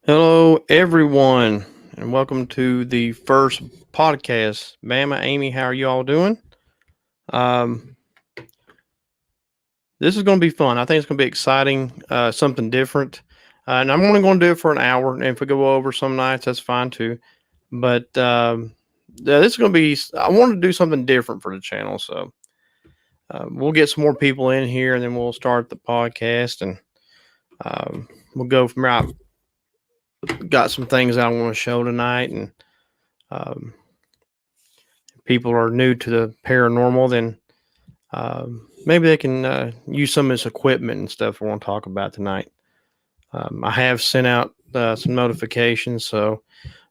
Hello, everyone, and welcome to the first podcast. Bama, Amy, how are you all doing? Um, this is going to be fun. I think it's going to be exciting, something different. And I'm only going to do it for an hour. And if we go over some nights, that's fine too. But yeah, this is going to be, I want to do something different for the channel. So we'll get some more people in here and then we'll start the podcast and we'll go from there. I've got some things I want to show tonight and, um, people are new to the paranormal, then maybe they can use some of this equipment and stuff we want to talk about tonight. I have sent out some notifications, so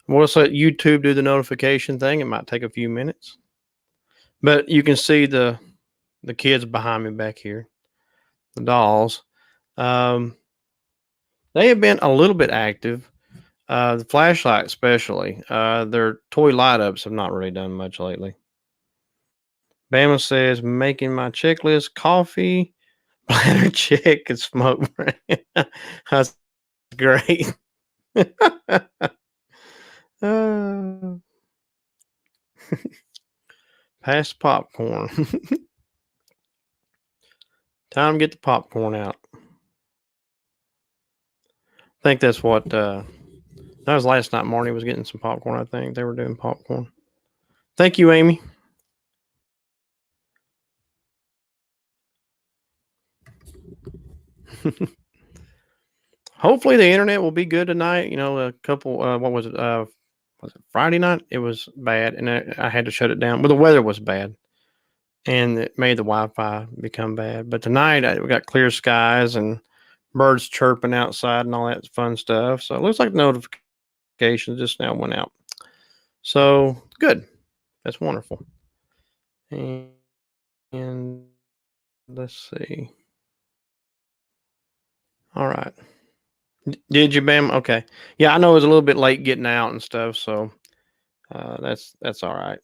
we'll just let YouTube do the notification thing. It might take a few minutes, but you can see the kids behind me back here, the dolls. Um, they have been a little bit active. The flashlight, especially, their toy light ups have not really done much lately. Bama says, making my checklist coffee, bladder check, and smoke break. That's great. uh, pass popcorn. Time to get the popcorn out. I think that's what that was last night. Marnie was getting some popcorn. I think they were doing popcorn. Thank you, Amy. Hopefully the internet will be good tonight. You know, a couple. What was it? Was it Friday night? It was bad, and I had to shut it down. Well, the weather was bad, and it made the Wi-Fi become bad. But tonight we got clear skies and birds chirping outside and all that fun stuff. So it looks like the notifications just now went out. So good. That's wonderful. And let's see. All right. Did you, Bam? Okay. Yeah, I know it was a little bit late getting out and stuff, so that's all right.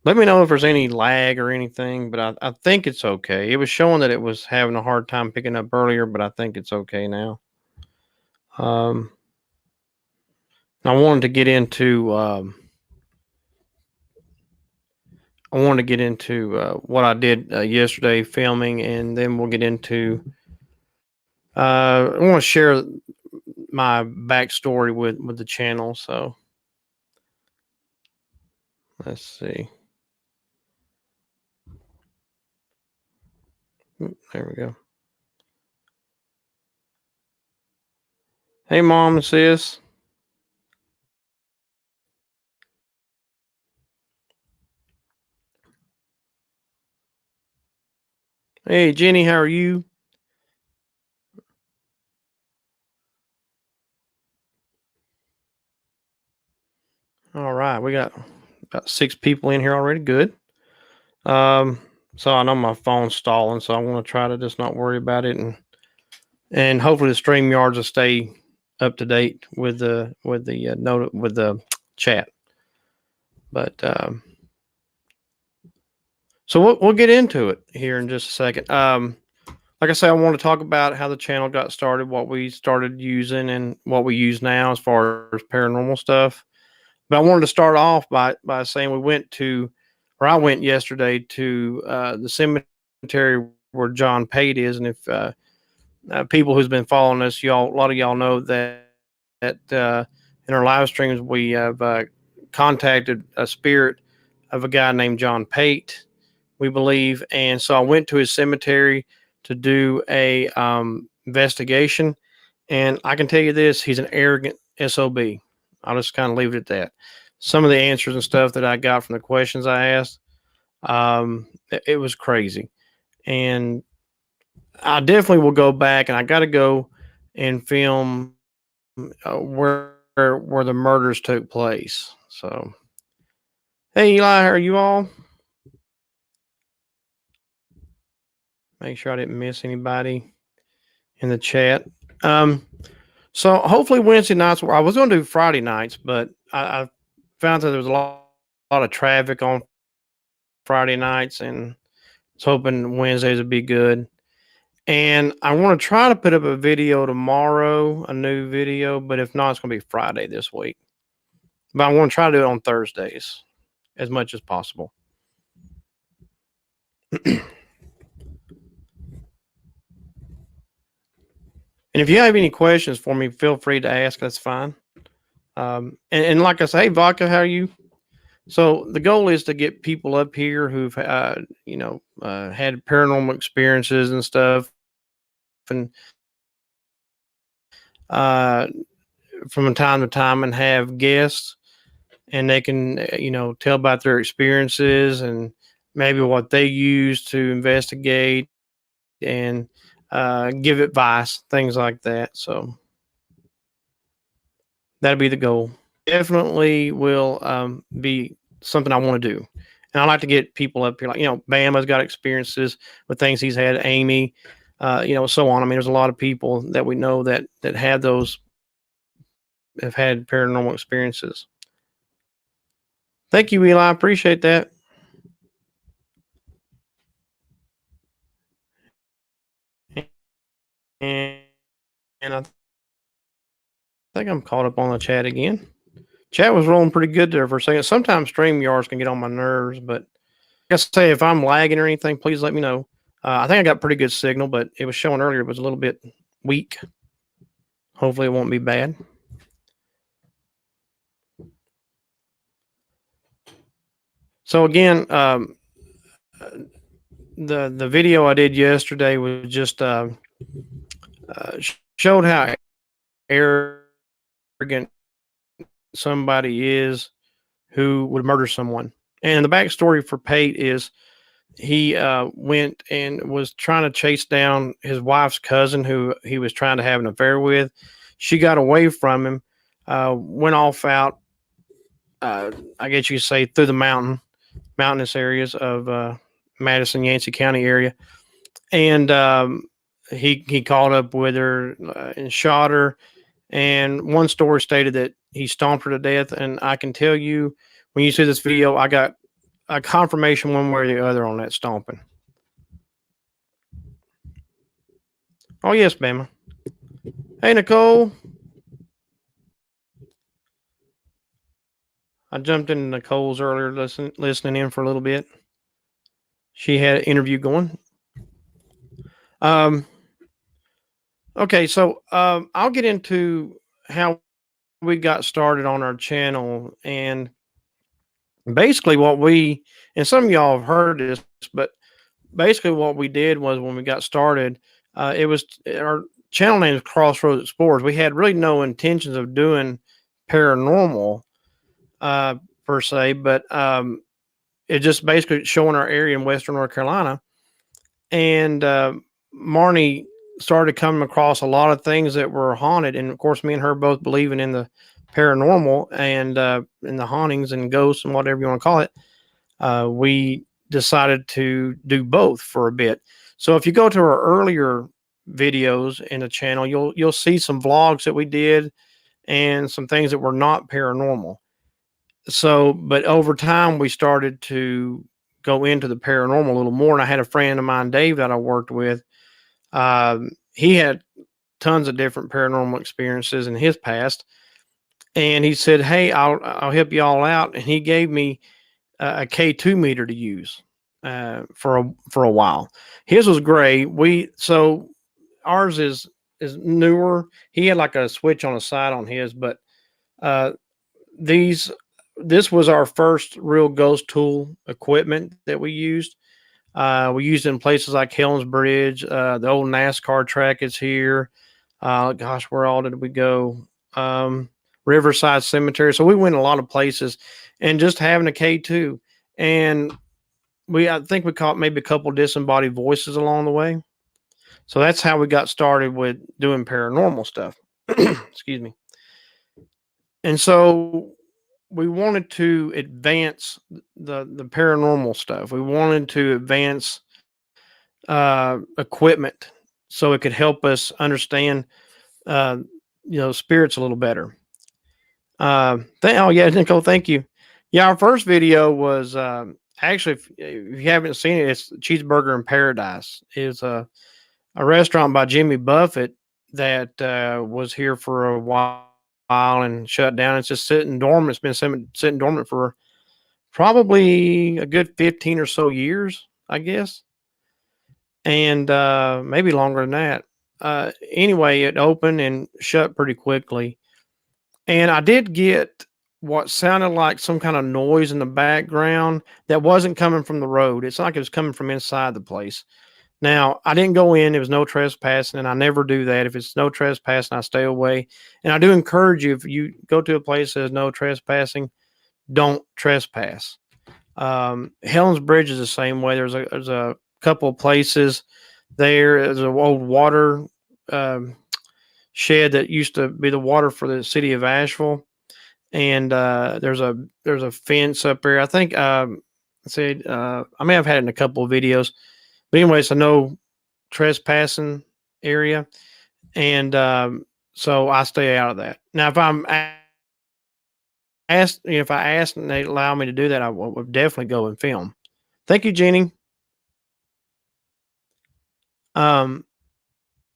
Let me know if there's any lag or anything, but I think it's okay. It was showing that it was having a hard time picking up earlier, but I think it's okay now. Um, I wanted to get into what I did yesterday filming, and then we'll get into. I want to share my backstory with the channel. So let's see. There we go. Hey, mom and sis. Hey, Jenny, how are you? All right, we got about 6 people in here already. Good. Um, so I know my phone's stalling, so I want to try to just not worry about it, and hopefully the stream yards will stay up to date with the note with the chat. But so we'll get into it here in just a second. Like I say, I want to talk about how the channel got started, what we started using, and what we use now as far as paranormal stuff. But I wanted to start off by saying I went yesterday to the cemetery where John Pate is, and if people who's been following us, a lot of y'all know that in our live streams we have contacted a spirit of a guy named John Pate, we believe, and so I went to his cemetery to do a investigation, and I can tell you this: he's an arrogant sob. I'll just kind of leave it at that. Some of the answers and stuff that I got from the questions I asked, it was crazy, and I definitely will go back, and I got to go and film where the murders took place. So, hey Eli, how are you all? Make sure I didn't miss anybody in the chat. Um, so hopefully Wednesday nights. I was going to do Friday nights, but I found that there was lot of traffic on Friday nights, and I was hoping Wednesdays would be good. And I want to try to put up a video tomorrow, a new video, but if not, it's going to be Friday this week. But I want to try to do it on Thursdays as much as possible. And if you have any questions for me, feel free to ask. That's fine. And like I say, hey, Vodka, how are you? So the goal is to get people up here who've, had paranormal experiences and stuff, and uh, from time to time, and have guests, and they can, tell about their experiences and maybe what they use to investigate and give advice, things like that. So that'll be the goal. Definitely will be something I want to do. And I like to get people up here, like, Bama's got experiences with things he's had, Amy, so on. I mean, there's a lot of people that we know that have had paranormal experiences. Thank you, Eli. I appreciate that. And, and I think I'm caught up on the chat again. Chat was rolling pretty good there for a second. Sometimes StreamYards can get on my nerves, but like I say, if I'm lagging or anything, please let me know. I think I got pretty good signal, but it was showing earlier it was a little bit weak. Hopefully it won't be bad. So again, the video I did yesterday was just showed how arrogant somebody is who would murder someone. And the backstory for Pate is he went and was trying to chase down his wife's cousin who he was trying to have an affair with. She got away from him, went off out, I guess you could say, through the mountainous areas of Madison, Yancey County area. And he caught up with her and shot her. And one story stated that he stomped her to death. And I can tell you, when you see this video, I got a confirmation one way or the other on that stomping. Oh, yes, Bama. Hey, Nicole. I jumped into Nicole's earlier, listening in for a little bit. She had an interview going. Okay, so I'll get into how we got started on our channel, and basically and some of y'all have heard this, but basically what we did was, when we got started, it was our channel name is Crossroads Explorers. We had really no intentions of doing paranormal per se, but it just basically showing our area in Western North Carolina. And Marnie started coming across a lot of things that were haunted, and of course, me and her both believing in the paranormal and in the hauntings and ghosts and whatever you want to call it. We decided to do both for a bit. So if you go to our earlier videos in the channel, you'll see some vlogs that we did and some things that were not paranormal. So, but over time, we started to go into the paranormal a little more. And I had a friend of mine, Dave, that I worked with. He had tons of different paranormal experiences in his past, and he said, "Hey, I'll help you all out." And he gave me a K2 meter to use for a while. His was great. So ours is newer. He had like a switch on the side on his, but this was our first real ghost tool equipment that we used. We used it in places like Helens Bridge. The old NASCAR track is here. Gosh, where all did we go? Riverside Cemetery. So we went a lot of places, and just having a K2. And I think we caught maybe a couple disembodied voices along the way. So that's how we got started with doing paranormal stuff. Excuse me. And so we wanted to advance the paranormal stuff. We wanted to advance equipment so it could help us understand spirits a little better. Oh yeah, Nicole, thank you. Yeah, our first video was actually, if you haven't seen it, it's Cheeseburger in Paradise. Is a restaurant by Jimmy Buffett that was here for a while and shut down. It's just sitting dormant. It's been sitting dormant for probably a good 15 or so years, I guess, and maybe longer than that. Anyway, it opened and shut pretty quickly. And I did get what sounded like some kind of noise in the background that wasn't coming from the road. It's like it was coming from inside the place. Now, I didn't go in, it was no trespassing, and I never do that. If it's no trespassing, I stay away. And I do encourage you, if you go to a place that says no trespassing, don't trespass. Helen's Bridge is the same way. There's a couple of places there. There's an old water shed that used to be the water for the city of Asheville, and there's a fence up there. I think I may have had it in a couple of videos, but anyway, it's a no trespassing area, and so I stay out of that. Now, if I'm asked, if I asked and they allow me to do that, I would definitely go and film. Thank you, Jeannie.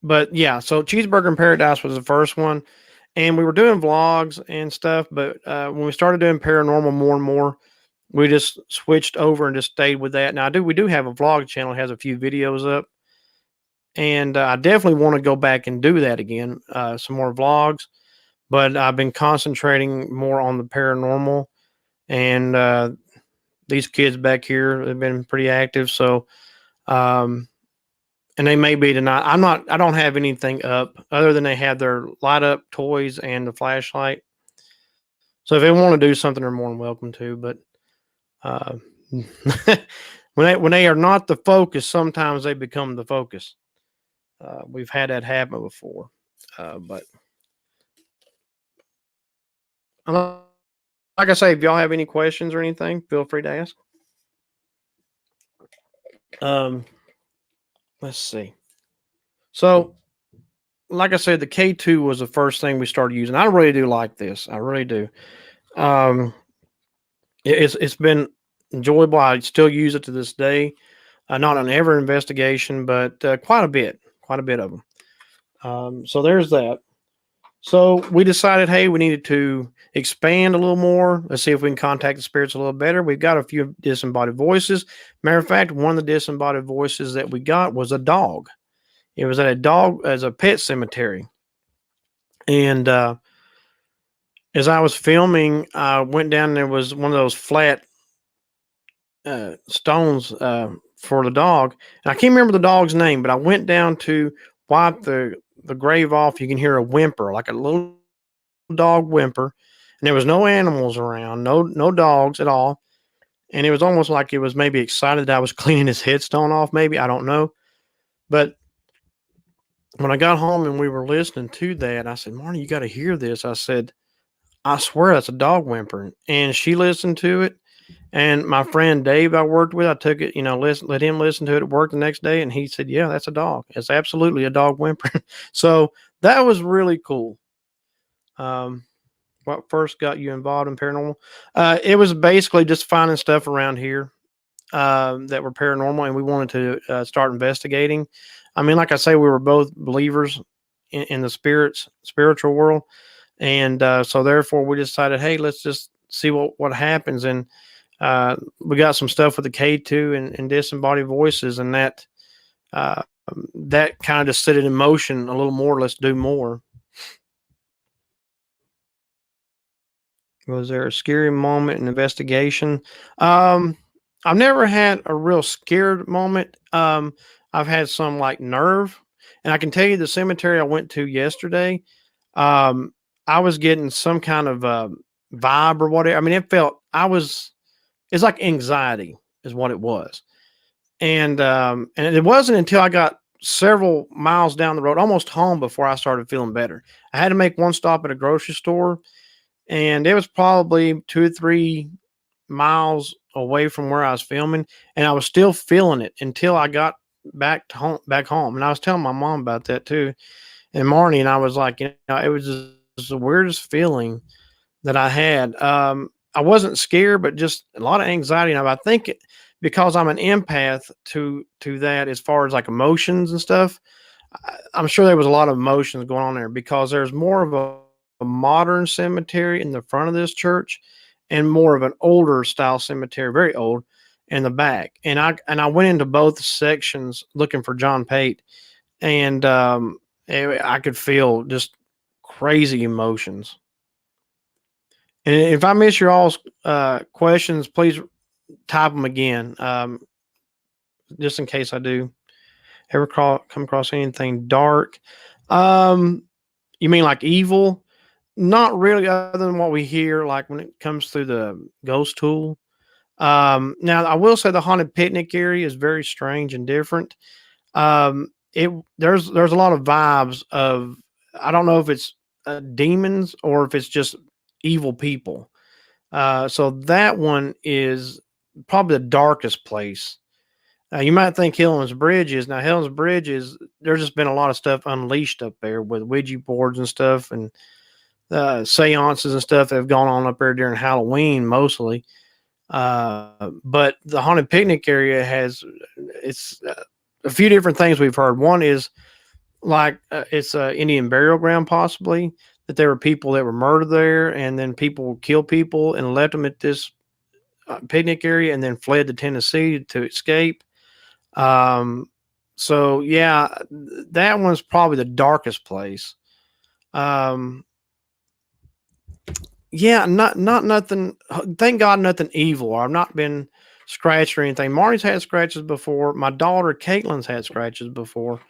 But yeah, so Cheeseburger in Paradise was the first one, and we were doing vlogs and stuff. But when we started doing paranormal more and more, we just switched over and just stayed with that. Now we do have a vlog channel, it has a few videos up, and I definitely want to go back and do that again, some more vlogs. But I've been concentrating more on the paranormal, and these kids back here have been pretty active. So, and they may be tonight. I don't have anything up other than they have their light up toys and the flashlight. So if they want to do something, they're more than welcome to. But when they are not the focus, sometimes they become the focus. We've had that happen before. But like I say, if y'all have any questions or anything, feel free to ask. Let's see. So, like I said, the K2 was the first thing we started using. I really do like this. I really do. It's been enjoyable. I still use it to this day. Not on every investigation, but quite a bit of them. So there's that. So we decided, hey, we needed to expand a little more. Let's see if we can contact the spirits a little better. We've got a few disembodied voices. Matter of fact, one of the disembodied voices that we got was a dog. It was at a dog as a pet cemetery. And as I was filming, I went down, and there was one of those flat stones for the dog. And I can't remember the dog's name, but I went down to wipe the grave off. You can hear a whimper, like a little dog whimper, and there was no animals around, no dogs at all. And it was almost like it was maybe excited that I was cleaning his headstone off. Maybe, I don't know. But when I got home and we were listening to that, I said, Marnie, you got to hear this. I said, I swear that's a dog whimpering. And she listened to it. And my friend Dave I worked with, I took it, let him listen to it at work the next day. And he said, yeah, that's a dog. It's absolutely a dog whimpering. So that was really cool. What first got you involved in paranormal? It was basically just finding stuff around here that were paranormal, and we wanted to start investigating. I mean, like I say, we were both believers in the spiritual world. And so therefore we decided, hey, let's just see what happens. And we got some stuff with the K2 and disembodied voices, and that kind of just set it in motion a little more. Let's do more. Was there a scary moment in investigation? I've never had a real scared moment. I've had some like nerve, and I can tell you the cemetery I went to yesterday, I was getting some kind of vibe or whatever. I mean, it's like anxiety is what it was. And it wasn't until I got several miles down the road, almost home, before I started feeling better. I had to make one stop at a grocery store, and it was probably 2 or 3 miles away from where I was filming, and I was still feeling it until I got back home. And I was telling my mom about that too, and Marnie, and I was like, it was just the weirdest feeling that I had. I wasn't scared, but just a lot of anxiety. Now I think because I'm an empath to that, as far as like emotions and stuff, I'm sure there was a lot of emotions going on there because there's more of a modern cemetery in the front of this church and more of an older style cemetery, very old, in the back. And I went into both sections looking for John Pate, and I could feel just crazy emotions. And if I miss your all's questions, please type them again, just in case I do ever come across anything dark. Um, you mean like evil? Not really, other than what we hear, like when it comes through the ghost tool. Now I will say the haunted picnic area is very strange and different. It there's a lot of vibes of, I don't know if it's demons or if it's just evil people. So that one is probably the darkest place. You might think Helen's Bridge is. Now Helen's Bridge is, there's just been a lot of stuff unleashed up there with Ouija boards and stuff, and seances and stuff that have gone on up there during Halloween mostly. But the haunted picnic area has, it's a few different things we've heard. One is like it's a Indian burial ground, possibly that there were people that were murdered there, and then people killed people and left them at this picnic area, and then fled to Tennessee to escape. Um, so yeah, that one's probably the darkest place. Um, yeah, not nothing. Thank God, nothing evil. I've not been scratched or anything. Marty's had scratches before. My daughter Caitlin's had scratches before,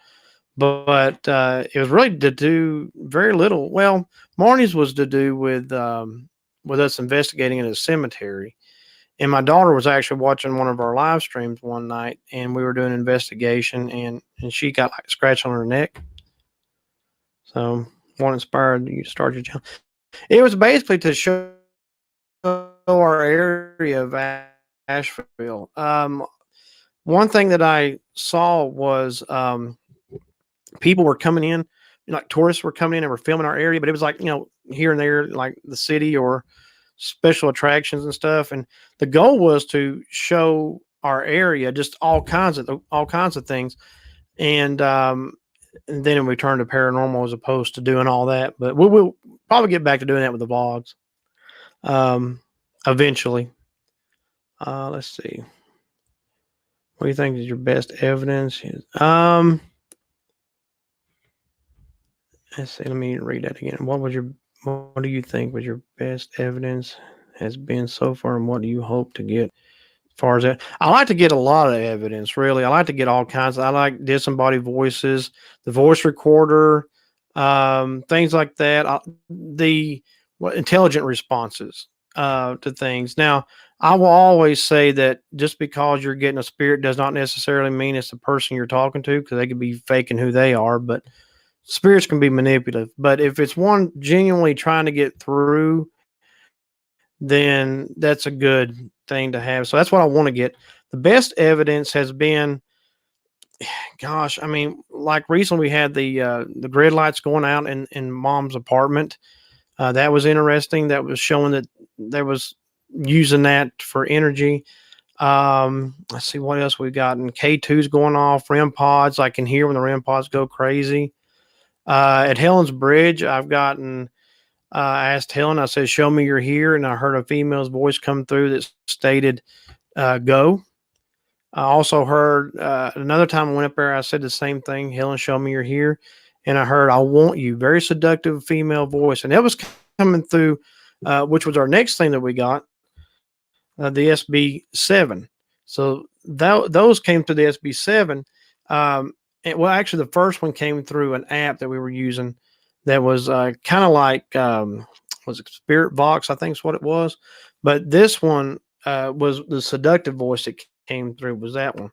but it was really to do very little. Well, Marty's was to do with us investigating in a cemetery. And my daughter was actually watching one of our live streams one night, and we were doing an investigation, and she got like a scratch on her neck. So, what inspired you to start your channel? It was basically to show our area of Asheville. One thing that I saw was people were coming in, like tourists were coming in and were filming our area, but it was like, here and there, like the city or special attractions and stuff. And the goal was to show our area just all kinds of things. And then we turned to paranormal as opposed to doing all that. But we'll probably get back to doing that with the vlogs eventually. Let's see. What do you think is your best evidence? Let's see. Let me read that again. What do you think was your best evidence has been so far, and what do you hope to get? As far as that, I like to get a lot of evidence. Really, I like to get all kinds. I like disembodied voices, the voice recorder, things like that. Intelligent responses to things. Now, I will always say that just because you're getting a spirit does not necessarily mean it's the person you're talking to, because they could be faking who they are. But spirits can be manipulative. But if it's one genuinely trying to get through, then that's a good thing to have. So that's what I want to get. The best evidence has been, gosh, I mean, like recently we had the grid lights going out in Mom's apartment. That was interesting. That was showing that there was using that for energy. Let's see what else we've gotten. K2's going off, REM pods. I can hear when the REM pods go crazy. At Helen's Bridge, I've gotten, I asked Helen, I said, show me you're here. And I heard a female's voice come through that stated, go. I also heard another time I went up there, I said the same thing. Helen, show me you're here. And I heard, I want you. Very seductive female voice. And that was coming through, which was our next thing that we got, the SB7. So those came through the SB7. Well, actually, the first one came through an app that we were using that was kind of like, was it Spirit Vox? I think is what it was. But this one was the seductive voice that came through, was that one.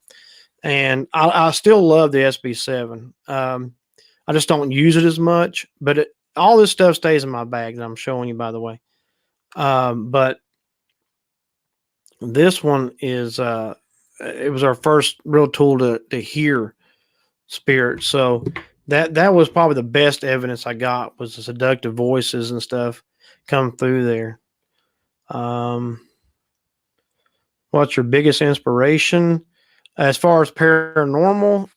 And I still love the SB7. I just don't use it as much, but all this stuff stays in my bag that I'm showing you, by the way. But this one is, it was our first real tool to hear spirits. So that was probably the best evidence I got, was the seductive voices and stuff come through there. What's your biggest inspiration as far as paranormal?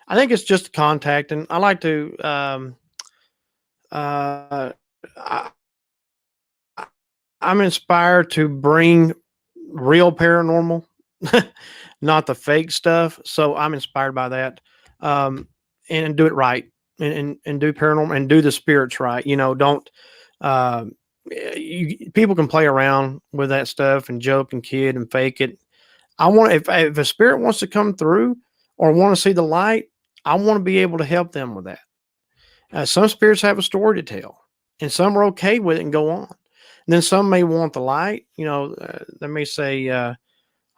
I think it's just contacting. I like to. Uh, I, I'm inspired to bring real paranormal, not the fake stuff. So I'm inspired by that, um, and do it right, and do paranormal and do the spirits right. You know, don't. Um, People can play around with that stuff and joke and kid and fake it. I want if a spirit wants to come through or want to see the light, I want to be able to help them with that. Some spirits have a story to tell, and some are okay with it and go on. And then some may want the light. You know, they may say, "I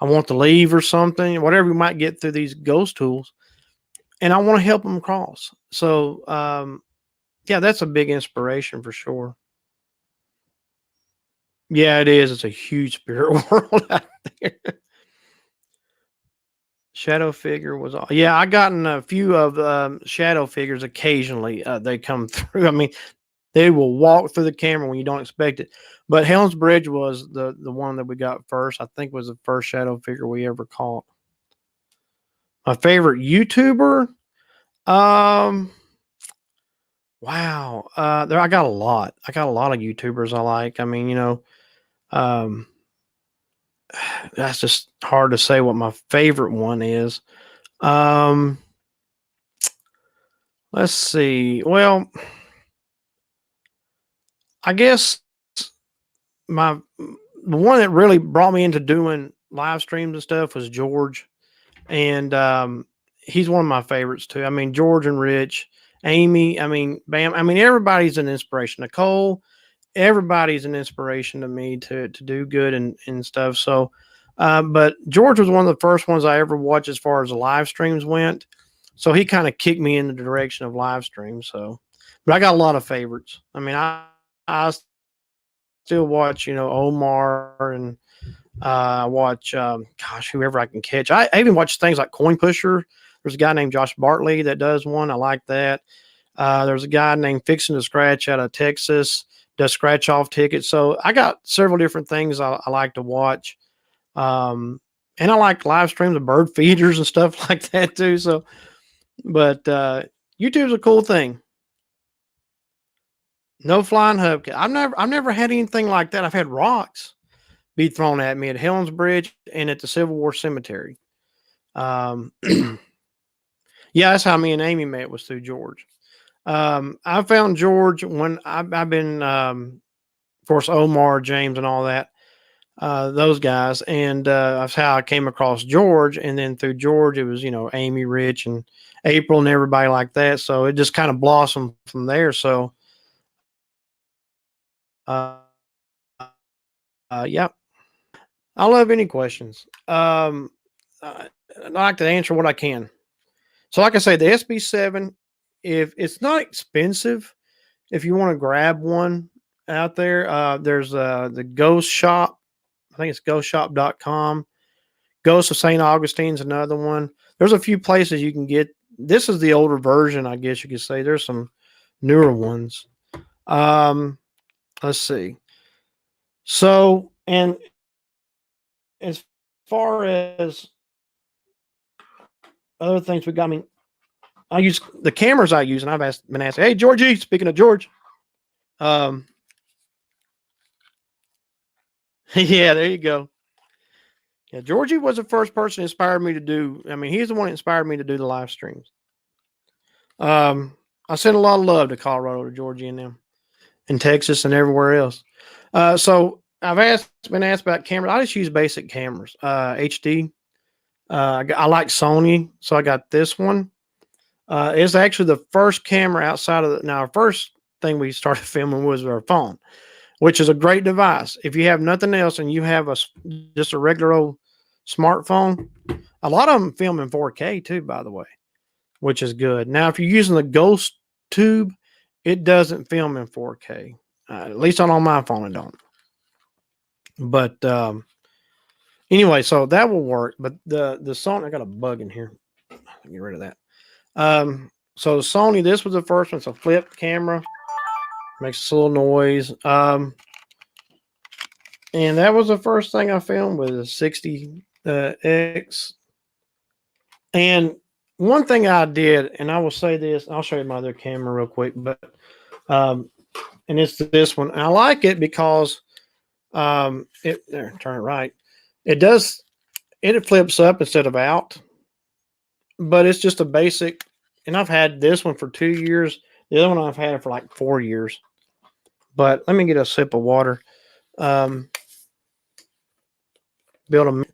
want to leave" or something. Whatever we might get through these ghost tools, and I want to help them cross. So, yeah, that's a big inspiration for sure. Yeah, it is. It's a huge spirit world out there. Shadow figure was all. Yeah, I gotten a few of shadow figures occasionally. They come through. I mean, they will walk through the camera when you don't expect it. But Helms Bridge was the one that we got first. I think was the first shadow figure we ever caught. My favorite YouTuber. Um, wow. There I got a lot. I got a lot of YouTubers I like. I mean, um, that's just hard to say what my favorite one is. Um, let's see. Well, I guess my the one that really brought me into doing live streams and stuff was George, and he's one of my favorites too. I mean, George and Rich, Amy. I mean, Bam. I mean, everybody's an inspiration. Nicole, everybody's an inspiration to me to do good and stuff. So, but George was one of the first ones I ever watched as far as the live streams went. So he kind of kicked me in the direction of live streams. So, but I got a lot of favorites. I mean, I still watch, Omar and watch, gosh, whoever I can catch. I even watch things like Coin Pusher. There's a guy named Josh Bartley that does one. I like that. There's a guy named Fixing to Scratch out of Texas, does scratch off tickets. So I got several different things I like to watch. And I like live streams of bird feeders and stuff like that too. So, but YouTube's a cool thing. No flying hubcap. I've never had anything like that. I've had rocks be thrown at me at Helens Bridge and at the Civil War Cemetery. Um, yeah, that's how me and Amy met was through George. I found George when I've been, of course, Omar, James, and all that, those guys, and that's how I came across George. And then through George, it was Amy, Rich, and April, and everybody like that. So it just kind of blossomed from there. So, uh, yeah, I love any questions. I like to answer what I can. So, like I say, the SB7, if it's not expensive, if you want to grab one out there, there's the Ghost Shop. I think it's ghostshop.com. Ghost of St. Augustine's another one. There's a few places you can get. This is the older version, I guess you could say. There's some newer ones. Um, let's see. So, and as far as other things we got, I mean, I use the cameras I use, and been asked, "Hey, Georgie." Speaking of George, um, yeah, there you go. Yeah, Georgie was the first person that inspired me to do. I mean, he's the one that inspired me to do the live streams. I send a lot of love to Colorado, to Georgia, and them, and Texas, and everywhere else. So been asked about cameras. I just use basic cameras, HD. I like Sony, so I got this one. It's actually the first camera outside of now. Our first thing we started filming was our phone, which is a great device. If you have nothing else and you have just a regular old smartphone, a lot of them film in 4K too, by the way, which is good. Now, if you're using the Ghost Tube, it doesn't film in 4K. At least on my phone, it don't. But anyway, so that will work. But the Sony, I got a bug in here. Get rid of that. So Sony, this was the first one. It's a flip camera, makes a little noise. And that was the first thing I filmed with a 60X. And one thing I did, and I will say this, I'll show you my other camera real quick, but um, and it's this one. And I like it because it there, turn it right. It does it flips up instead of out, but it's just a basic. And I've had this one for 2 years. The other one I've had it for like 4 years. But let me get a sip of water. Um, build a.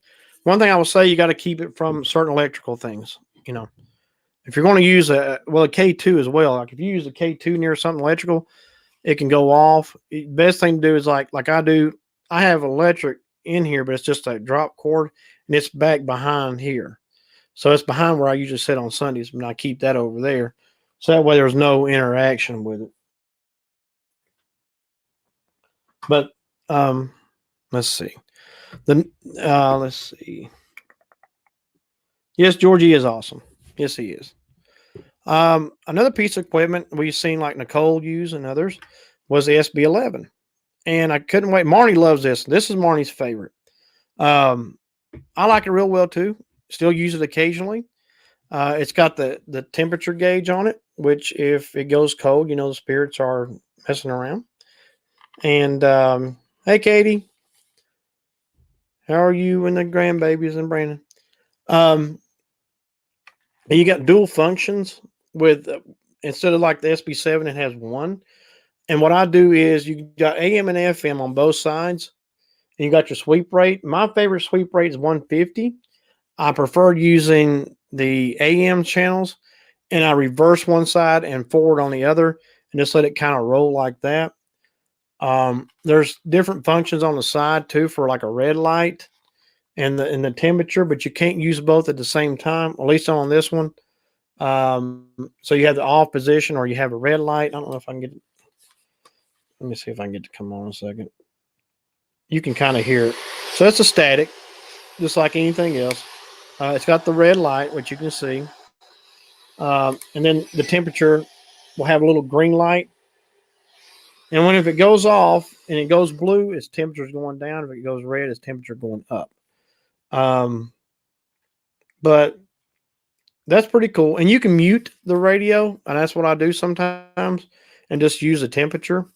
One thing I will say, you got to keep it from certain electrical things. You know, if you're going to use a K2 as well. Like if you use a K2 near something electrical, it can go off. Best thing to do is like I do. I have electric in here, but it's just a drop cord, and it's back behind here. So it's behind where I usually sit on Sundays, and I keep that over there. So that way there's no interaction with it. But let's see. Let's see. Yes, Georgie is awesome. Yes, he is. Another piece of equipment we've seen like Nicole use and others was the SB11. And I couldn't wait. Marnie loves this. This is Marnie's favorite. I like it real well too. Still use it occasionally. It's got the temperature gauge on it, which if it goes cold, the spirits are messing around. And hey, Katie, how are you and the grandbabies and Brandon? You got dual functions with instead of like the SB7, it has one. And what I do is you got AM and FM on both sides, and you got your sweep rate. My favorite sweep rate is 150. I prefer using the AM channels, and I reverse one side and forward on the other, and just let it kind of roll like that. There's different functions on the side too for like a red light and the temperature, but you can't use both at the same time. At least on this one. So you have the off position, or you have a red light. I don't know if I can get. Let me see if I can get to come on a second. You can kind of hear it. So it's a static, just like anything else. It's got the red light, which you can see. And then the temperature will have a little green light. And if it goes off and it goes blue, its temperature is going down. If it goes red, its temperature going up. But that's pretty cool. And you can mute the radio, and that's what I do sometimes, and just use the temperature.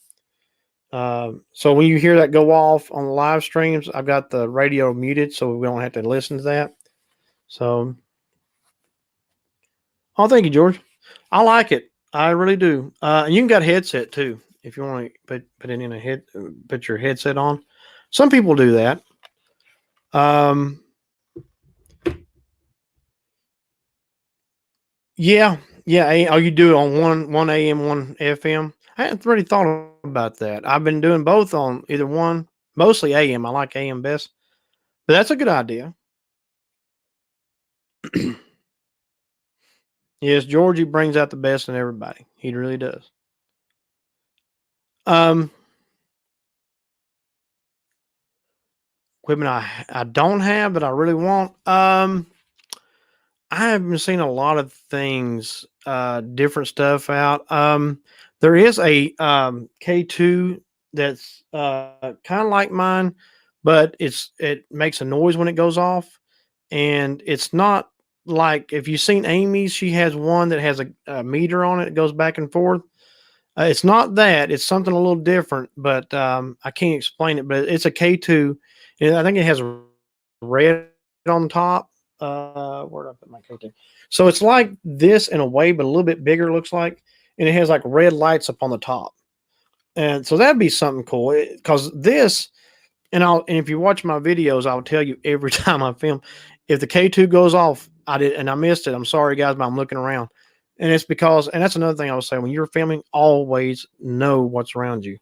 So when you hear that go off on the live streams, I've got the radio muted so we don't have to listen to that. So, oh, thank you, George. I like it. I really do. And you can got a headset too if you want to put it in put your headset on. Some people do that. Yeah. Oh, you do it on one AM, one FM. I hadn't really thought about that. I've been doing both on either one, mostly AM. I like AM best, but that's a good idea. Yes, Georgie brings out the best in everybody. He really does. Equipment I don't have, but I really want. I haven't seen a lot of things, different stuff out. There is a K2 that's kind of like mine, but it makes a noise when it goes off, and it's not like if you've seen Amy's. She has one that has a meter on it. It goes back and forth. It's not that. It's something a little different, but I can't explain it. But it's a K2, and I think it has red on top. Where did I put my K2? So it's like this in a way, but a little bit bigger. Looks like, and it has like red lights up on the top, and so that'd be something cool. Because this, and if you watch my videos, I'll tell you every time I film, if the K2 goes off, I missed it. I'm sorry, guys, but I'm looking around. And it's because, and that's another thing I was saying, when you're filming, always know what's around you.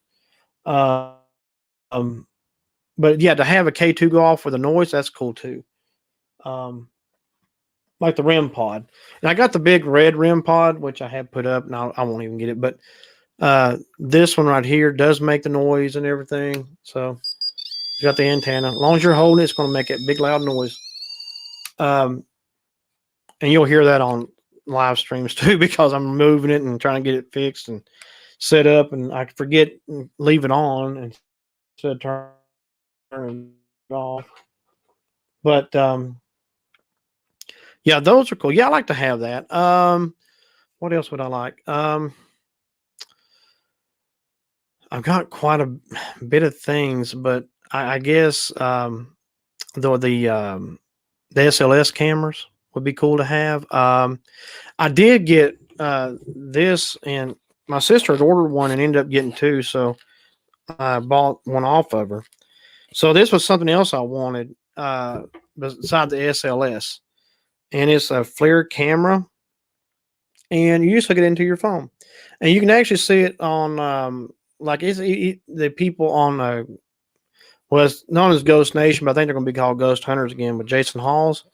But yeah, to have a K2 go off with a noise, that's cool too. Like the REM pod. And I got the big red REM pod, which I have put up, and I won't even get it. But this one right here does make the noise and everything. So you got the antenna. As long as you're holding it, it's going to make a big loud noise. And you'll hear that on live streams too, because I'm moving it and trying to get it fixed and set up, and I forget and leave it on instead of turning it off. But Yeah, those are cool. Yeah, I like to have that. What else would I like? I've got quite a bit of things, but I guess the SLS cameras would be cool to have. I did get this, and my sister had ordered one and ended up getting two, so I bought one off of her. So this was something else I wanted beside the SLS, and it's a FLIR camera, and you just hook it into your phone, and you can actually see it on like the people on well, it's known as Ghost Nation, but I think they're going to be called Ghost Hunters again with Jason Halls.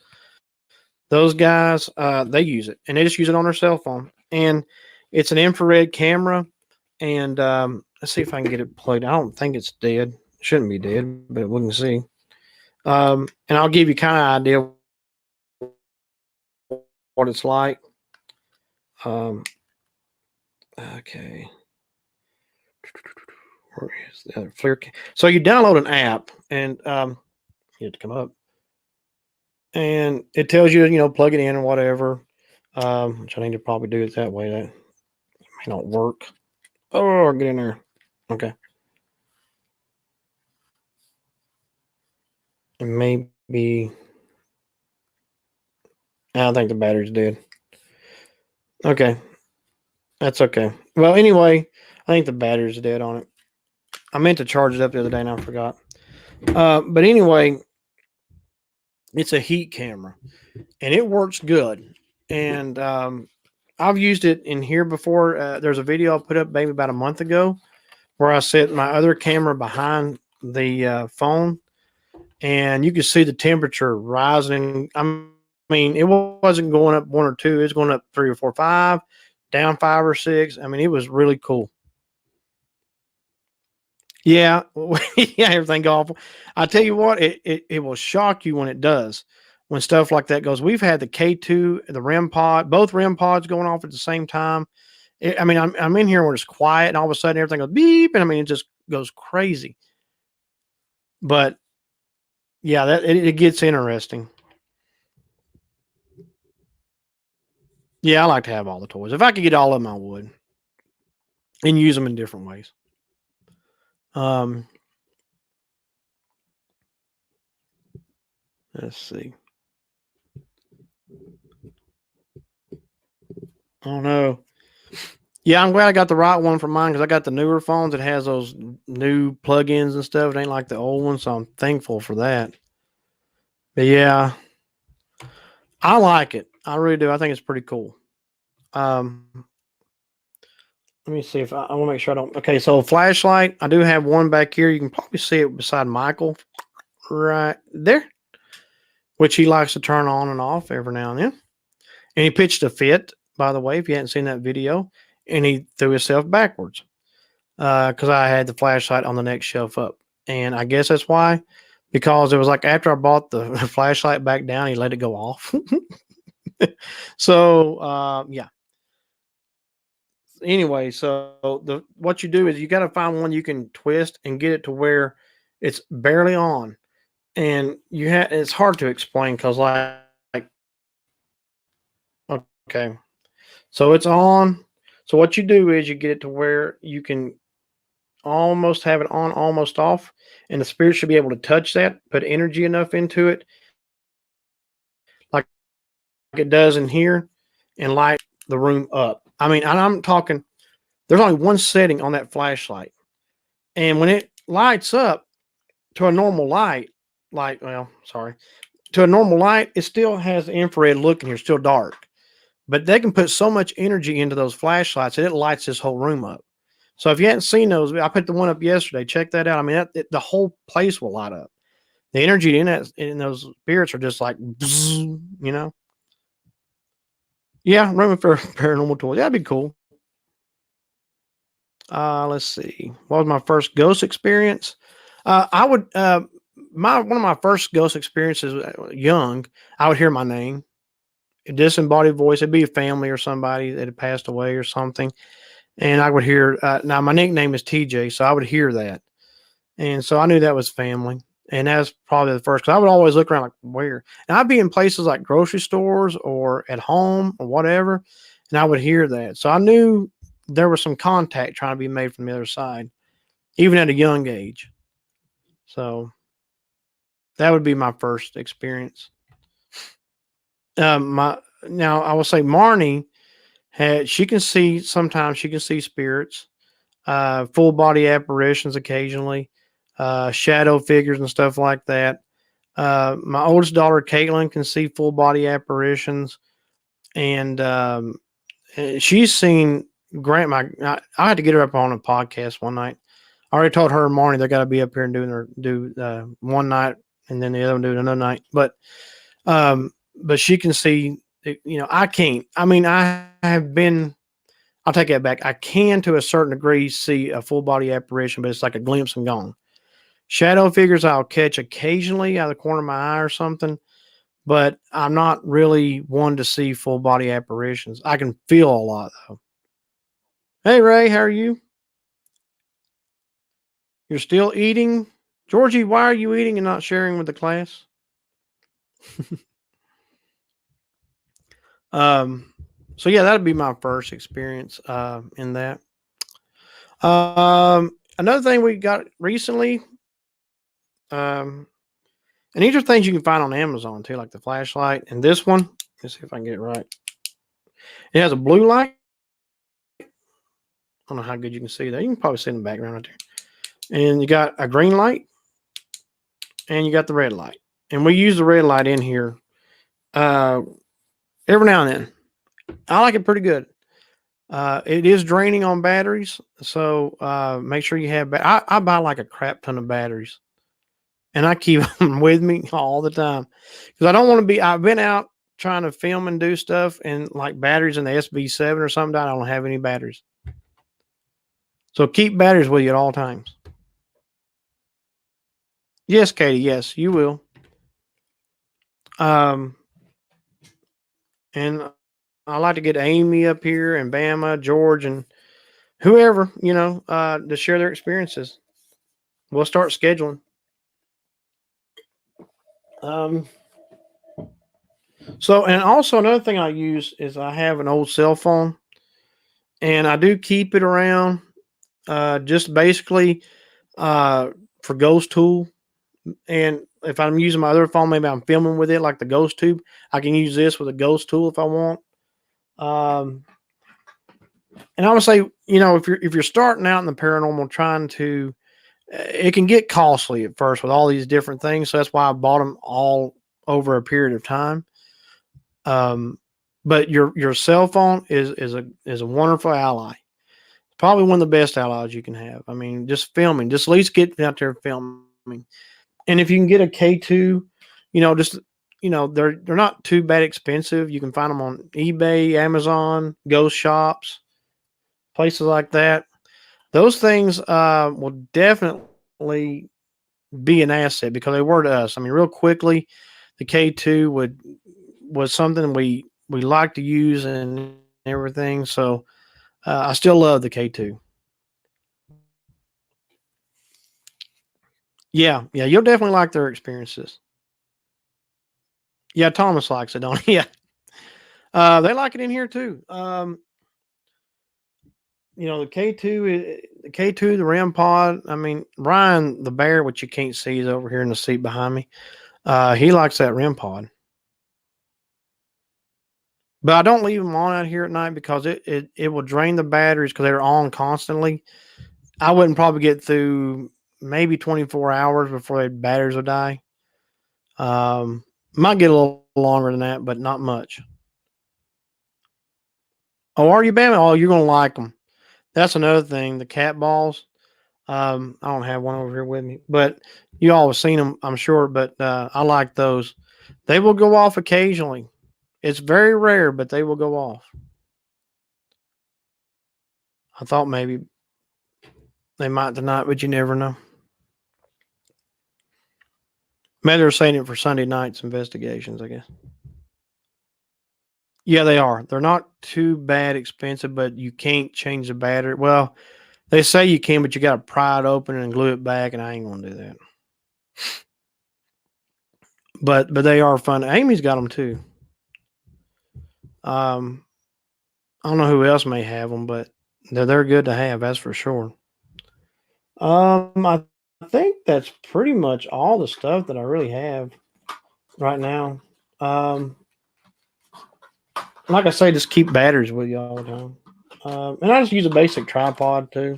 Those guys, they use it, and they just use it on their cell phone, and it's an infrared camera. And let's see if I can get it plugged. I don't think it's dead. It shouldn't be dead, but we can see. And I'll give you kind of idea what it's like. Okay. Where is the other FLIR? So you download an app, and you have to come up, and it tells you, plug it in or whatever. Which I need to probably do it that way. That may not work. Oh, get in there. Okay. And maybe I think the battery's dead. Okay. That's okay. Well, anyway, I think the battery's dead on it. I meant to charge it up the other day and I forgot. But anyway, it's a heat camera and it works good. And I've used it in here before. There's a video I put up maybe about a month ago where I set my other camera behind the phone, and you can see the temperature rising. I mean, it wasn't going up 1 or 2; it was going up 3 or 4, 5, down 5 or 6. I mean, it was really cool. Yeah, yeah, everything awful. I tell you what, it will shock you when it does. When stuff like that goes, we've had the K2, the REM pod, both REM pods going off at the same time. I mean, I'm in here where it's quiet, and all of a sudden everything goes beep, and I mean, it just goes crazy. But yeah, it gets interesting. Yeah, I like to have all the toys. If I could get all of them, I would, and use them in different ways. Um, let's see. Oh no. Yeah, I'm glad I got the right one for mine because I got the newer phones that has those new plugins and stuff. It ain't like the old one, so I'm thankful for that. But yeah, I like it. I really do. I think it's pretty cool. Um, let me see if I want to make sure I don't. Okay, so flashlight. I do have one back here. You can probably see it beside Michael right there, which he likes to turn on and off every now and then. And he pitched a fit, by the way, if you hadn't seen that video, and he threw himself backwards because I had the flashlight on the next shelf up. And I guess that's why, because it was like after I bought the flashlight back down, he let it go off. So, yeah. Anyway, so what you do is you got to find one you can twist and get it to where it's barely on. And it's hard to explain because like okay, so it's on. So what you do is you get it to where you can almost have it on, almost off, and the spirit should be able to touch that, put energy enough into it, like it does in here, and light the room up. I mean, and I'm talking. There's only one setting on that flashlight, and when it lights up to a normal light, to a normal light, it still has the infrared look in here, still dark. But they can put so much energy into those flashlights that it lights this whole room up. So if you hadn't seen those, I put the one up yesterday. Check that out. I mean, the whole place will light up. The energy in those spirits are just like, bzz, you know. Yeah, room for paranormal toys. That'd be cool. Let's see. What was my first ghost experience? I would one of my first ghost experiences young. I would hear my name, a disembodied voice. It'd be a family or somebody that had passed away or something. And I would hear, now my nickname is TJ, so I would hear that. And so I knew that was family. And that's probably the first, because I would always look around like, where? And I'd be in places like grocery stores or at home or whatever, and I would hear that. So I knew there was some contact trying to be made from the other side, even at a young age. So that would be my first experience. My Now I will say Marnie had she can see sometimes she can see spirits, full body apparitions occasionally, shadow figures and stuff like that. My oldest daughter Caitlin can see full body apparitions, and she's seen Grant. I had to get her up on a podcast one night. I already told her in the morning they got to be up here and do one night, and then the other one do another night. But she can see. I can't. I mean, I have been. I'll take that back. I can, to a certain degree, see a full body apparition, but it's like a glimpse and gone. Shadow figures I'll catch occasionally out of the corner of my eye or something, but I'm not really one to see full body apparitions. I can feel a lot though. Hey Ray, how are you? You're still eating? Georgie, why are you eating and not sharing with the class? um so yeah, that'd be my first experience in that. Another thing we got recently, um and these are things you can find on Amazon too, like the flashlight. And this one, let's see if I can get it right. It has a blue light. I don't know how good you can see that. You can probably see in the background right there. And you got a green light and you got the red light. And we use the red light in here uh, every now and then. I like it pretty good. It is draining on batteries, so make sure you have. I buy like a crap ton of batteries, and I keep them with me all the time because I don't want to be. I've been out trying to film and do stuff, and like batteries in the SB7 or something. I don't have any batteries, so keep batteries with you at all times. Yes, Katie. Yes, you will. Um, and I like to get Amy up here and Bama, George, and whoever to share their experiences. We'll start scheduling. Um, and also another thing I use is I have an old cell phone, and I do keep it around, just basically for Ghost Tool. And if I'm using my other phone, maybe I'm filming with it, like the Ghost Tube. I can use this with a Ghost Tool if I want. Um, and I would say, if you're starting out in the paranormal, trying to, it can get costly at first with all these different things. So that's why I bought them all over a period of time. Um, but your cell phone is a wonderful ally. Probably one of the best allies you can have. I mean, just filming, just at least get out there filming. And if you can get a K2, just they're not too bad expensive. You can find them on eBay, Amazon, ghost shops, places like that. Those things will definitely be an asset because they were to us. I mean, real quickly, the K2 was something we like to use and everything. So I still love the K2. Yeah, you'll definitely like their experiences. Yeah, Thomas likes it, don't he? Yeah, they like it in here too. The K2, the REM pod. I mean, Ryan the bear, which you can't see, is over here in the seat behind me. He likes that REM pod. But I don't leave them on out here at night because it will drain the batteries because they're on constantly. I wouldn't probably get through maybe 24 hours before the batteries will die. Might get a little longer than that, but not much. Oh, are you, Bam? Oh, you're gonna like them. That's another thing. The cat balls. I don't have one over here with me, but you all have seen them, I'm sure. But I like those. They will go off occasionally. It's very rare, but they will go off. I thought maybe they might tonight, but you never know. Maybe they're saying it for Sunday night's investigations, I guess. Yeah, they are. They're not too bad expensive, but you can't change the battery. Well, they say you can, but you got to pry it open and glue it back, and I ain't gonna do that. but they are fun. Amy's got them too. Um, I don't know who else may have them, but they're good to have. That's for sure. I think that's pretty much all the stuff that I really have right now. Um, like I say, just keep batteries with you all the time. And I just use a basic tripod too.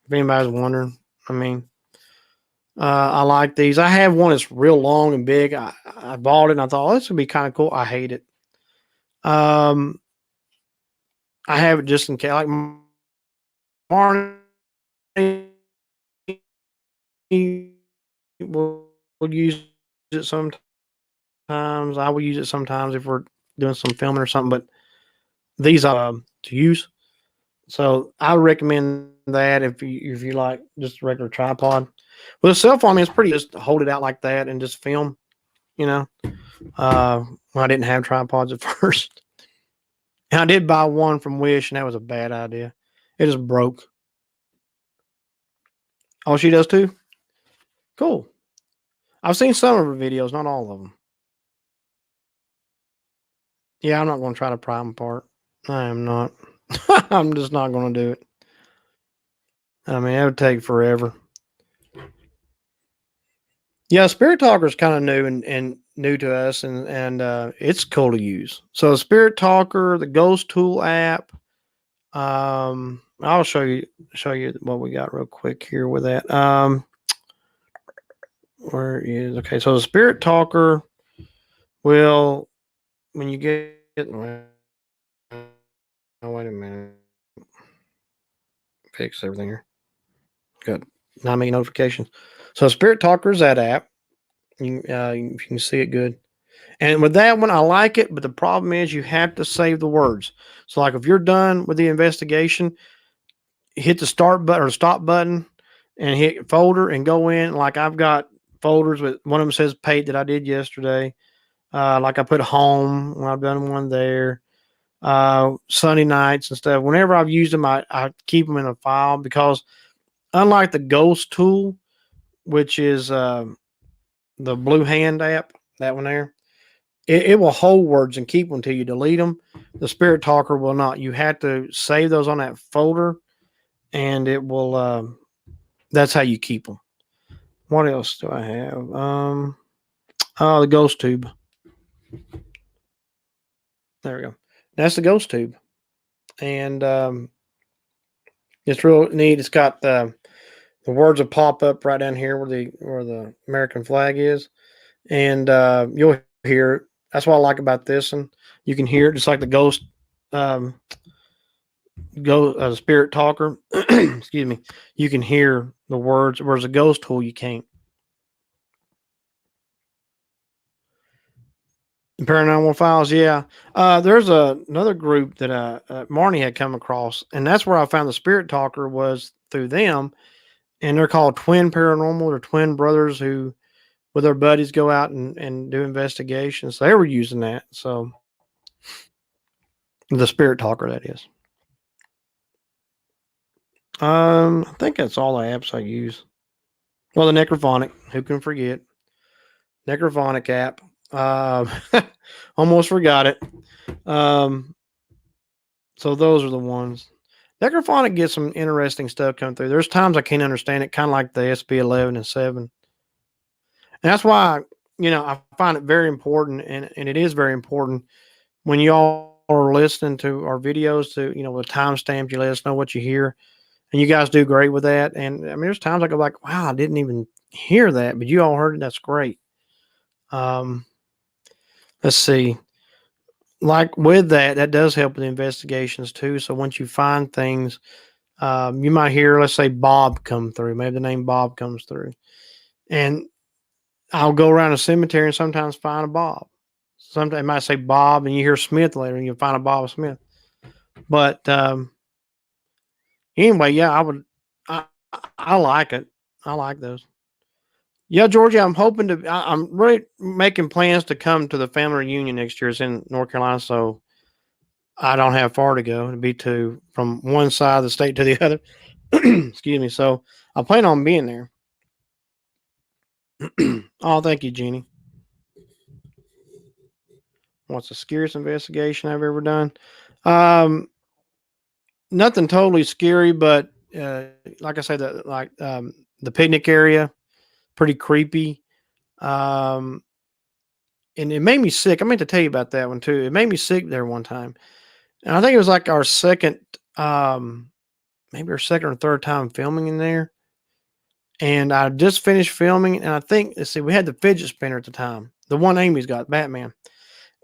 If anybody's wondering, I mean, I like these. I have one that's real long and big. I bought it and I thought, oh, this would be kind of cool. I hate it. Um, I have it just in case. Like Marnie will use it sometimes. I will use it sometimes if we're doing some filming or something. But these to use. So I recommend that if you like just a regular tripod. With a cell phone, I mean, it's pretty just hold it out like that and just film. You know, when I didn't have tripods at first, and I did buy one from Wish, and that was a bad idea. It just broke. Oh, she does too. Cool. I've seen some of her videos, not all of them. Yeah, I'm not going to try to pry them apart. I am not. I'm just not going to do it. I mean, it would take forever. Yeah, Spirit Talker is kind of new and new to us, and it's cool to use. So Spirit Talker, the Ghost Tool app. I'll show you what we got real quick here with that. Where is okay? So the Spirit Talker will when you get. Oh, wait a minute. Fix everything here. Good. Not making notifications. So Spirit Talker is that app. You can see it good. And with that one, I like it, but the problem is you have to save the words. So, like if you're done with the investigation, hit the start button or stop button and hit folder and go in. Like I've got folders with one of them says paid that I did yesterday. Like I put home when I've done one there. Sunday nights and stuff. Whenever I've used them, I keep them in a file because unlike the Ghost tool, which is the Blue Hand app, that one there, it will hold words and keep them until you delete them. The Spirit Talker will not. You have to save those on that folder, and it will. That's how you keep them. What else do I have? Oh, the Ghost Tube. There we go. That's the Ghost Tube, and it's real neat. It's got the words will pop up right down here where the American flag is, and you'll hear it. That's what I like about this one. You can hear it just like the Ghost um, Spirit Talker. Excuse me. You can hear the words, whereas a Ghost tool you can't. Paranormal Files, yeah. There's another group that Marnie had come across, and that's where I found the Spirit Talker was through them, and they're called Twin Paranormal. They're twin brothers who, with their buddies, go out and do investigations. They were using that, so the Spirit Talker, that is. I think that's all the apps I use. Well, the Necrophonic, who can forget? Necrophonic app. Almost forgot it. So those are the ones. Necrophonic gets some interesting stuff coming through. There's times I can't understand it, kind of like the SB11 and 7. And that's why, I find it very important, and it is very important when you all are listening to our videos to, with timestamps, you let us know what you hear. And you guys do great with that. And I mean, there's times I go like, wow, I didn't even hear that, but you all heard it. That's great. Let's see. Like with that does help with investigations too. So once you find things, you might hear, let's say, Bob come through. Maybe the name Bob comes through, and I'll go around a cemetery and sometimes find a Bob. Sometimes it might say Bob, and you hear Smith later, and you'll find a Bob Smith. But anyway, yeah, I like it. I like those. Yeah, Georgia, I'm hoping to. I'm really making plans to come to the family reunion next year. It's in North Carolina, so I don't have far to go. It'd be from one side of the state to the other. Excuse me. So I plan on being there. Oh, thank you, Jeannie. What's the scariest investigation I've ever done? Um, Nothing totally scary, but like I said, the picnic area, pretty creepy. Um, and it made me sick. I meant to tell you about that one too. It made me sick there one time, and I think it was like our second, um, maybe our second or third time filming in there. And I just finished filming, and I think let's see, we had the fidget spinner at the time, the one Amy's got, Batman.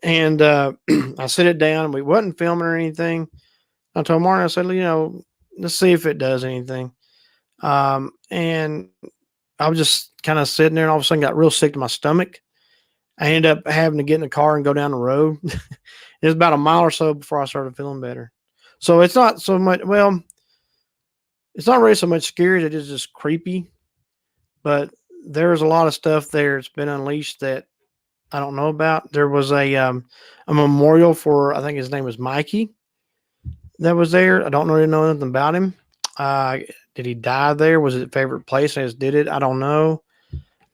And I set it down, and we wasn't filming or anything. I told Martin, I said, let's see if it does anything. And I was just kind of sitting there, and all of a sudden got real sick to my stomach. I ended up having to get in the car and go down the road. It was about a mile or so before I started feeling better. So it's not so much, well, it's not really so much scary. It is just creepy. But there's a lot of stuff there that's been unleashed that I don't know about. There was a memorial for, I think his name was Mikey, that was there. I don't really know anything about him. Uh, did he die there? Was it a favorite place? I just did it. I don't know.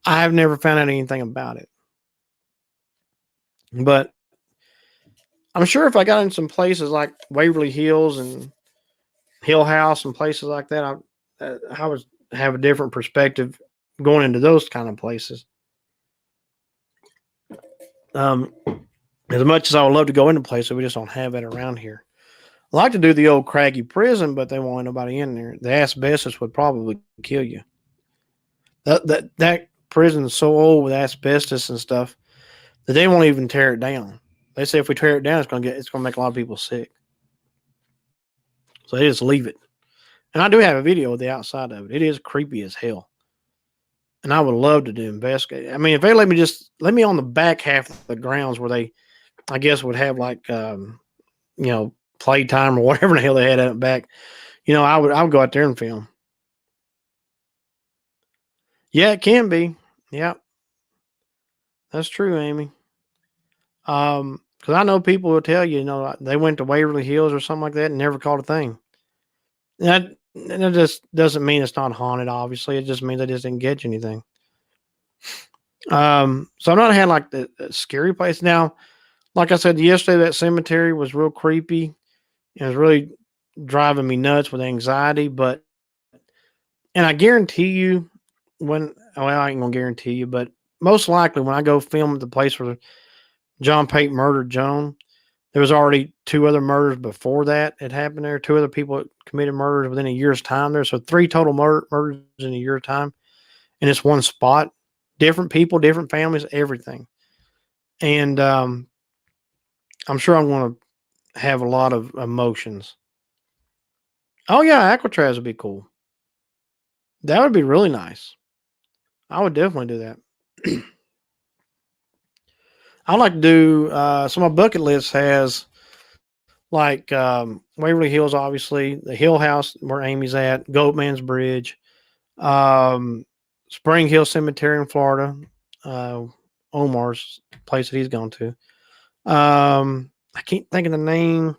I have never found out anything about it. But I'm sure if I got in some places like Waverly Hills and Hill House and places like that, I would have a different perspective going into those kind of places. Um, as much as I would love to go into places, we just don't have that around here. I like to do the old Craggy prison, but they won't let nobody in there. The asbestos would probably kill you. That prison is so old with asbestos and stuff that they won't even tear it down. They say if we tear it down, it's gonna make a lot of people sick. So they just leave it. And I do have a video of the outside of it. It is creepy as hell. And I would love to do investigate. I mean, if they let me on the back half of the grounds where they, I guess, would have like, playtime or whatever the hell they had out back. I would go out there and film. Yeah, it can be. Yeah, that's true, Amy. Because I know people will tell you, they went to Waverly Hills or something like that and never caught a thing. That just doesn't mean it's not haunted. Obviously, it just means they just didn't catch anything. So I'm not had like the scary place now. Like I said yesterday, that cemetery was real creepy. It was really driving me nuts with anxiety. And I guarantee you, I ain't gonna guarantee you, but most likely when I go film at the place where John Pate murdered Joan, there was already two other murders before that had happened there. Two other people committed murders within a year's time there. So three total murders in a year time in this one spot. Different people, different families, everything. And I'm sure I'm going to have a lot of emotions. Oh yeah, Alcatraz would be cool. That would be really nice. I would definitely do that. I like to do so my bucket list has like Waverly Hills, obviously, the Hill House where Amy's at, Goatman's Bridge, um, Spring Hill Cemetery in Florida, Omar's place that he's gone to. I can't think of the name.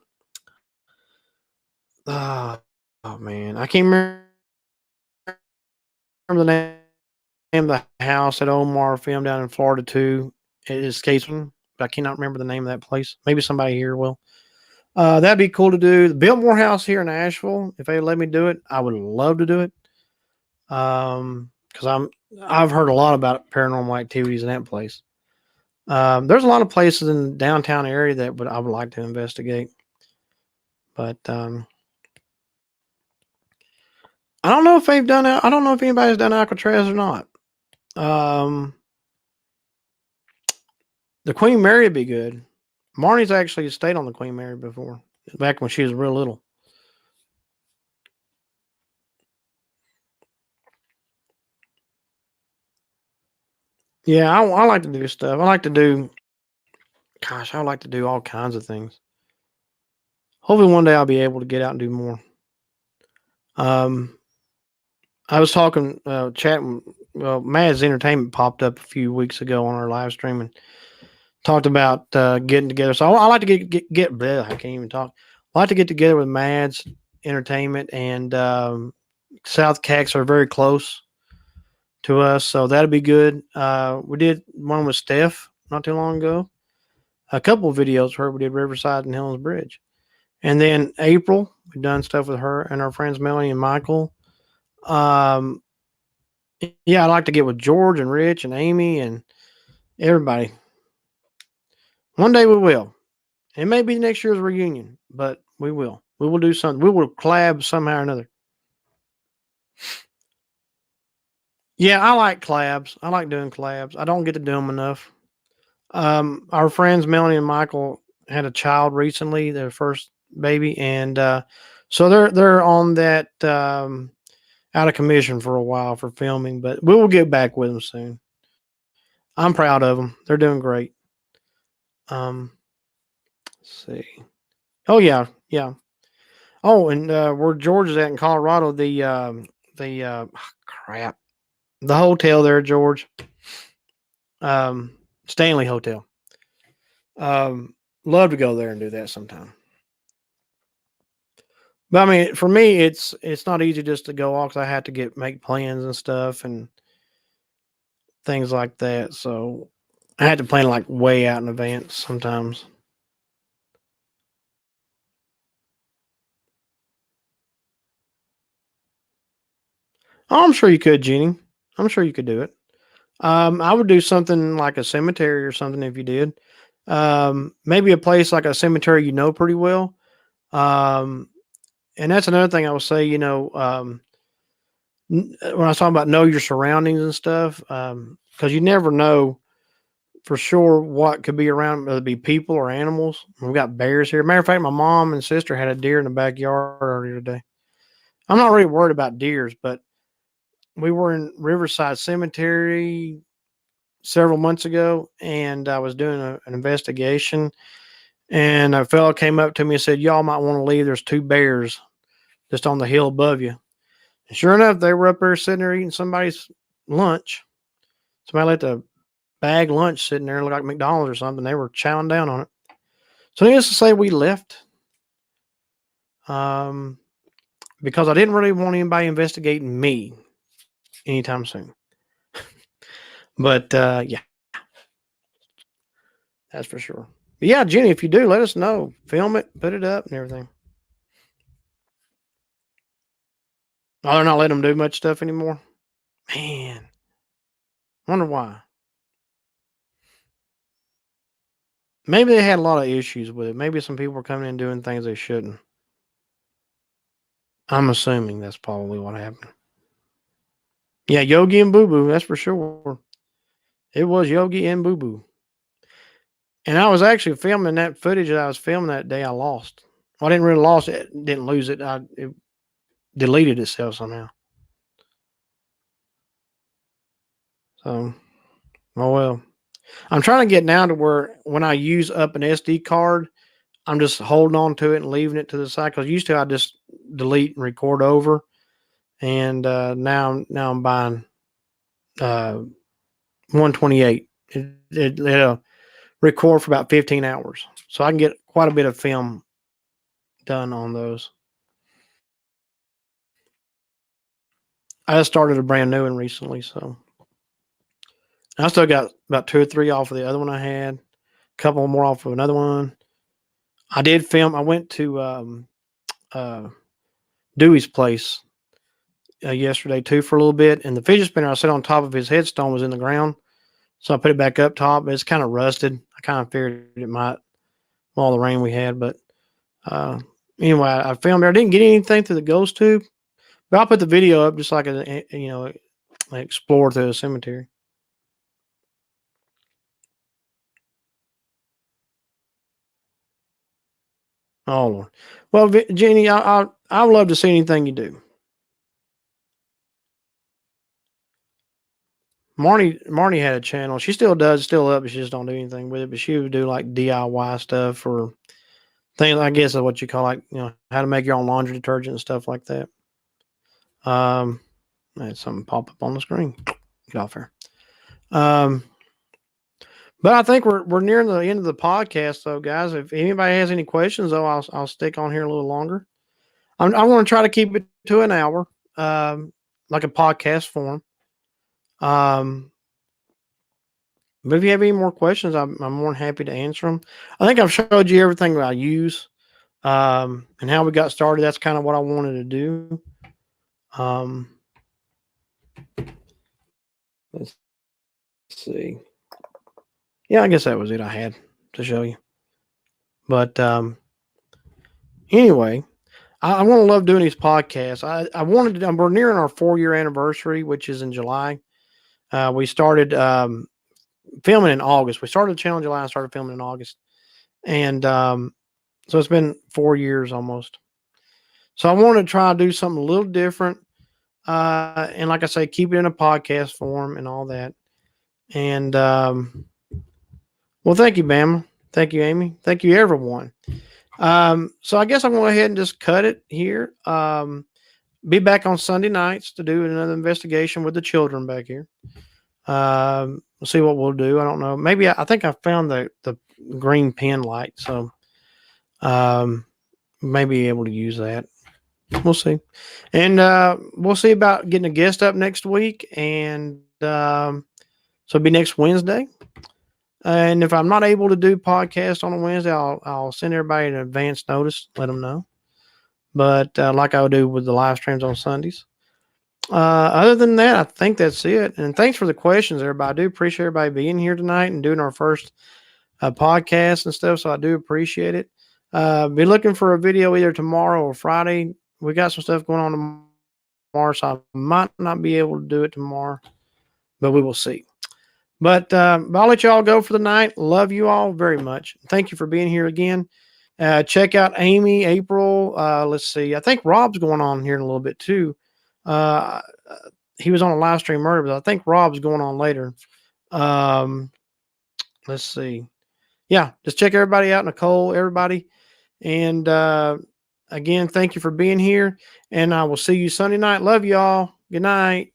Oh man, I can't remember the name of the house that Omar filmed down in Florida too. It escapes me, but I cannot remember the name of that place. Maybe somebody here will. That'd be cool to do. The Biltmore House here in Asheville, if they let me do it, I would love to do it. Because I've heard a lot about paranormal activities in that place. There's a lot of places in the downtown area that I would like to investigate, but I don't know if they've done it. I don't know if anybody's done Alcatraz or not. The Queen Mary would be good. Marnie's actually stayed on the Queen Mary before, back when she was real little. Yeah, I like to do stuff. I like to do, gosh, I like to do all kinds of things. Hopefully one day I'll be able to get out and do more. I was talking, chatting. Well, Mad's Entertainment popped up a few weeks ago on our live stream and talked about getting together. So I like to get. Bleh, I can't even talk. I like to get together with Mad's Entertainment and South Cax are very close to us, so that'd be good. We did one with Steph not too long ago. a couple of videos where we did Riverside and Helens Bridge. And then April, we've done stuff with her and our friends Melanie and Michael. Um, yeah, I'd like to get with George and Rich and Amy and everybody. One day we will. It may be next year's reunion, but we will. We will do something. We will collab somehow or another. Yeah, I like collabs. I like doing collabs. I don't get to do them enough. Our friends Melanie and Michael had a child recently, their first baby, and so they're on that out of commission for a while for filming, but we will get back with them soon. I'm proud of them. They're doing great. Um, let's see. Oh yeah, yeah. Oh, and where George is at in Colorado, crap, the hotel there, George, Stanley Hotel. Love to go there and do that sometime. But I mean, for me, it's not easy just to go off because I have to make plans and stuff and things like that. So I had to plan like way out in advance sometimes. Oh, I'm sure you could, Jeannie. I'm sure you could do it. I would do something like a cemetery or something if you did. Maybe a place like a cemetery you know pretty well. Um, and that's another thing I would say. When I was talking about know your surroundings and stuff, because you never know for sure what could be around, whether it be people or animals. We've got bears here. Matter of fact, my mom and sister had a deer in the backyard earlier today. I'm not really worried about deers, but we were in Riverside Cemetery several months ago, and I was doing an investigation, and a fellow came up to me and said, "Y'all might want to leave. There's two bears just on the hill above you." And sure enough, they were up there sitting there eating somebody's lunch. Somebody left a bag lunch sitting there, looked like McDonald's or something. They were chowing down on it. So needless to say, we left um, because I didn't really want anybody investigating me anytime soon. But yeah, that's for sure. But yeah, Jenny, if you do, let us know. Film it, put it up, and everything. Oh, they're not letting them do much stuff anymore. Man, wonder why. Maybe they had a lot of issues with it. Maybe some people were coming in doing things they shouldn't. I'm assuming that's probably what happened. Yeah, Yogi and Boo Boo, that's for sure. It was Yogi and Boo Boo. And I was actually filming that footage that I was filming that day. I lost. Well, I didn't really lose it. Didn't lose it. It deleted itself somehow. So, oh well. I'm trying to get now to where when I use up an SD card, I'm just holding on to it and leaving it to the side. Because used to I just delete and record over, and now I'm buying 128. It'll record for about 15 hours, so I can get quite a bit of film done on those. I just started a brand new one recently, so I still got about two or three off of the other one I had, a couple more off of another one. I did film. I went to uh, Dewey's place yesterday too for a little bit, and the fidget spinner I set on top of his headstone was in the ground, so I put it back up top. It's kind of rusted. I kind of figured it might with all the rain we had, but uh, anyway, I filmed there. I didn't get anything through the ghost tube, but I'll put the video up just like I explore through the cemetery. Oh Lord. Well, Jeannie, I would love to see anything you do. Marnie had a channel. She still does, still up, but she just don't do anything with it. But she would do like DIY stuff or things. I guess is what you call like how to make your own laundry detergent and stuff like that. Um, I had something pop up on the screen. Get off here. Um, but I think we're nearing the end of the podcast, though, guys. If anybody has any questions, though, I'll stick on here a little longer. I want to try to keep it to an hour, like a podcast form. Um, But if you have any more questions, I'm more than happy to answer them. I think I've showed you everything that I use and how we got started. That's kind of what I wanted to do. Um, let's see. Yeah, I guess that was it I had to show you. But anyway, I want to love doing these podcasts. I wanted to, we're nearing our 4-year anniversary, which is in July. We started filming in August. We started the channel in July and started filming in August. And so it's been 4 years almost. So I wanted to try to do something a little different. And like I say, keep it in a podcast form and all that. And well, thank you, Bama. Thank you, Amy. Thank you, everyone. So I guess I'm going to go ahead and just cut it here. Be back on Sunday nights to do another investigation with the children back here. We'll see what we'll do. I don't know. Maybe I think I found the green pen light, so maybe able to use that. We'll see. And we'll see about getting a guest up next week. And so it'll be next Wednesday. And if I'm not able to do podcast on a Wednesday, I'll send everybody an advance notice, let them know. But like I would do with the live streams on Sundays. Other than that, I think that's it. And thanks for the questions, everybody. I do appreciate everybody being here tonight and doing our first podcast and stuff. So I do appreciate it. Be looking for a video either tomorrow or Friday. We got some stuff going on tomorrow, so I might not be able to do it tomorrow, but we will see. But I'll let you all go for the night. Love you all very much. Thank you for being here again. Check out Amy, April. Let's see. I think Rob's going on here in a little bit too. He was on a live stream earlier, but I think Rob's going on later. Let's see. Yeah, just check everybody out. Nicole, everybody. And again, thank you for being here. And I will see you Sunday night. Love y'all. Good night.